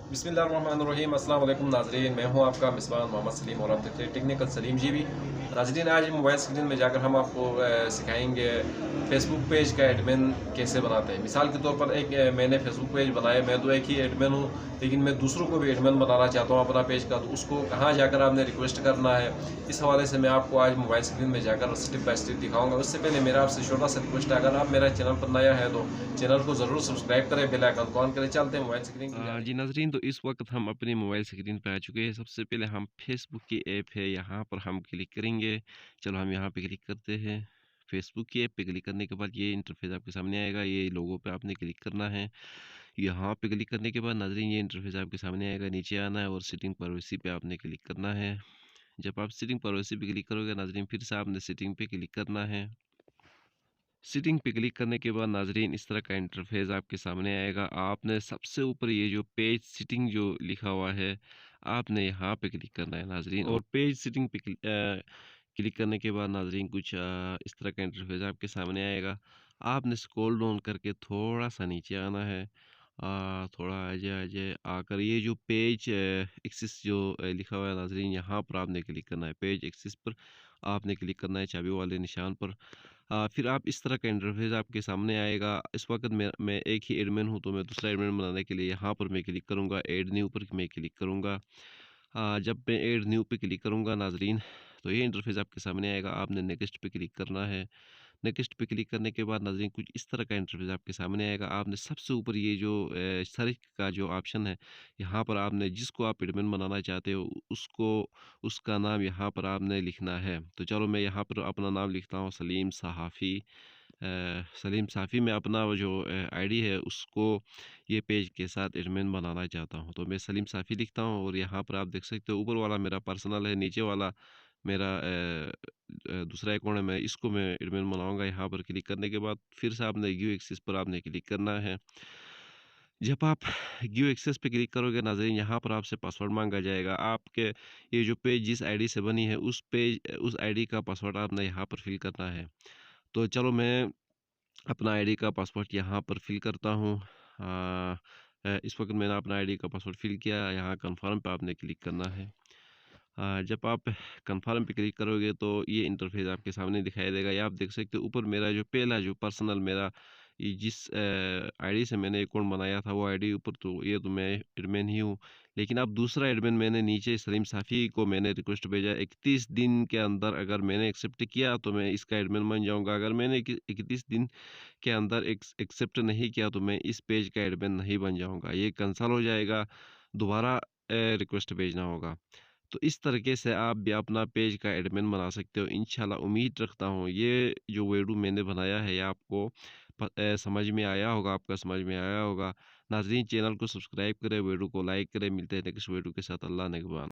बिस्मिल्लाहिर्रहमानिर्रहीम अस्सलाम वालेकुम नाज़रीन, मैं हूं आपका मिसबाह मोहम्मद सलीम और आप देखते हैं टेक्निकल सलीम जी भी। नाज़रीन, आज मोबाइल स्क्रीन में जाकर हम आपको सिखाएंगे फेसबुक पेज का एडमिन कैसे बनाते हैं। मिसाल के तौर पर मैंने फेसबुक पेज बनाया, मैं तो एक ही एडमिन हूं, लेकिन मैं दूसरों को भी एडमिन बनाना चाहता हूं अपना पेज का, तो उसको कहाँ जाकर आपने रिक्वेस्ट करना है, इस हवाले से मैं आपको आज मोबाइल स्क्रीन में जाकर स्टेप बाय स्टेप दिखाऊंगा। उससे पहले मेरा आपसे छोटा सा रिक्वेस्ट है, अगर आप मेरा चैनल पर नया है तो चैनल को ज़रूर सब्सक्राइब करें, बेल आइकन को ऑन करें। चलते हैं मोबाइल स्क्रीन की जानिब। जी नाज़रीन, तो इस वक्त हम अपने मोबाइल स्क्रीन पे आ चुके हैं। सबसे पहले हम फेसबुक की ऐप है, यहाँ पर हम क्लिक करेंगे। चलो हम यहाँ पे क्लिक करते हैं। फेसबुक की ऐप पे क्लिक करने के बाद ये इंटरफेस आपके सामने आएगा। ये लोगो पे आपने क्लिक करना है। यहाँ पे क्लिक करने के बाद नाज़रीन ये इंटरफेस आपके सामने आएगा। नीचे आना है और सेटिंग प्राइवेसी पे आपने क्लिक करना है। जब आप सेटिंग प्राइवेसी पे क्लिक करोगे नाज़रीन, फिर से आपने सेटिंग पे क्लिक करना है। सेटिंग पे क्लिक करने के बाद नाज़रीन इस तरह का इंटरफेस आपके सामने आएगा। आपने सबसे ऊपर ये जो पेज सेटिंग जो लिखा हुआ है, आपने यहाँ पे क्लिक करना है नाज़रीन, और पेज सेटिंग पे क्लिक करने के बाद नाज़रीन कुछ इस तरह का इंटरफेस आपके सामने आएगा। आपने स्क्रॉल डाउन करके थोड़ा सा नीचे आना है। थोड़ा आगे आकर ये जो पेज एक्सिस जो लिखा हुआ है नाज़रीन, यहाँ पर आपने क्लिक करना है। पेज एक्सिस पर आपने क्लिक करना है, चाबी वाले निशान पर। फिर आप इस तरह का इंटरफेस आपके सामने आएगा। इस वक्त मैं एक ही एडमिन हूँ, तो मैं दूसरा एडमिन बनाने के लिए यहाँ पर मैं क्लिक करूँगा, ऐड न्यू पर मैं क्लिक करूँगा। जब मैं ऐड न्यू पे क्लिक करूँगा नाज़रीन, तो ये इंटरफेस आपके सामने आएगा। आपने नेक्स्ट पे क्लिक करना है। नेक्स्ट पे क्लिक करने के बाद नाज़रीन कुछ इस तरह का इंटरफेस आपके सामने आएगा। आपने सबसे ऊपर ये जो सर्च का जो ऑप्शन है, यहाँ पर आपने जिसको आप एडमिन बनाना चाहते हो उसको, उसका नाम यहाँ पर आपने लिखना है। तो चलो मैं यहाँ पर अपना नाम लिखता हूँ सलीम सहाफ़ी। सलीम साफ़ी में अपना वो जो आईडी है उसको ये पेज के साथ एडमिन बनाना चाहता हूँ, तो मैं सलीम साफ़ी लिखता हूँ। और यहाँ पर आप देख सकते हो ऊपर वाला मेरा पर्सनल है, नीचे वाला मेरा दूसरा अकाउंट है। इसको मैं एडमिन बनाऊंगा। यहाँ पर क्लिक करने के बाद फिर से आपने गिव एक्सेस पर आपने क्लिक करना है। जब आप गिव एक्सेस पे क्लिक करोगे नाज़रीन, यहाँ पर आपसे पासवर्ड मांगा जाएगा। आपके ये जो पेज जिस आईडी से बनी है उस आईडी का पासवर्ड आपने यहाँ पर फिल करना है। तो चलो मैं अपना आईडी का पासवर्ड यहाँ पर फिल करता हूँ। इस वक्त मैंने अपना आईडी का पासवर्ड फिल किया। यहाँ कन्फर्म पे आपने क्लिक करना है। जब आप कन्फर्म पे क्लिक करोगे तो ये इंटरफेस आपके सामने दिखाई देगा। ये आप देख सकते हो ऊपर मेरा जो पहला जो पर्सनल मेरा ये जिस आईडी से मैंने अकाउंट बनाया था वो आईडी ऊपर, तो ये तो मैं एडमिन ही हूँ। लेकिन अब दूसरा एडमिन मैंने नीचे सलीम साफ़ी को मैंने रिक्वेस्ट भेजा। 31 दिन के अंदर अगर मैंने एक्सेप्ट किया तो मैं इसका एडमिन बन जाऊँगा। अगर मैंने 31 दिन के अंदर एक्सेप्ट नहीं किया तो मैं इस पेज का एडमिन नहीं बन जाऊँगा। ये कैंसल हो जाएगा, दोबारा रिक्वेस्ट भेजना होगा। तो इस तरीके से आप भी अपना पेज का एडमिन बना सकते हो। इंशाल्लाह उम्मीद रखता हूँ ये जो वीडियो मैंने बनाया है ये आपको समझ में आया होगा, आपका समझ में आया होगा। नाज़रीन, चैनल को सब्सक्राइब करें, वीडियो को लाइक करें। मिलते हैं नेक्स्ट वीडियो के साथ। अल्लाह निगहबान।